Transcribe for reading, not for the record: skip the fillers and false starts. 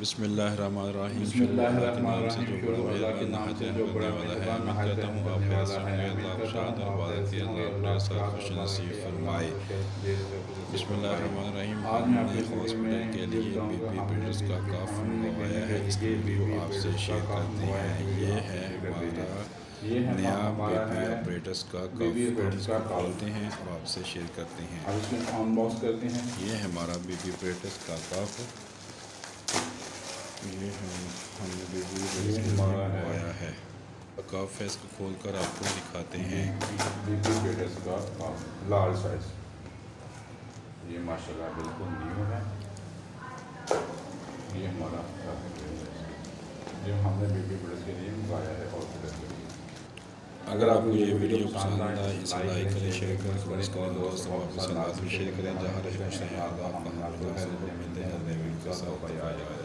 بسم اللہ الرحمن الرحیم. بسم اللہ الرحمن الرحیم. شروع اللہ کے نام سے جو بڑا مہربان نہایت رحم کرنے والا ہے. امید کرتا ہوں آپ ایسے ہوں گے. اللہ آپ کو خوش نصیب فرمائے. بسم اللہ الرحمن الرحیم. آج ہم میں نے آپ کے ہاسپٹل کے لیے بی پی پیٹرز کا کاف منگوایا ہے. اس کی ریویو آپ سے شیئر کرتے ہیں. یہ ہے ہمارا نیا بی پی آپریٹرز کا کاف. ہم اس کو کھولتے ہیں اور آپ سے شیئر کرتے ہیں. اب اس میں آن باکس کرتے ہیں. یہ ہمارا بی پی آپریٹرز کا کاف. یہ ہم نے بی پی آپریٹرز کے لیے منگوایا ہے. کاف ہے, اس کو کھول کر آپ کو دکھاتے ہیں. بی پی پیٹرز کا لارج سائز. یہ ماشاءاللہ بالکل نیو ہے. یہ ہمارا جو ہم نے بی پی پیٹرز کے لیے منگوایا ہے ہاسپٹل کے لیے. اگر آپ کو یہ ویڈیو پسند آئے اسے لائک کریں, شیئر کریں, کمنٹس کریں. دوستوں واپس سے لازمی شیئر کریں. جہاں رہے خوش رہیں. اللہ آپ کا حافظ. ملتے ہیں نئے ویڈیو کے ساتھ.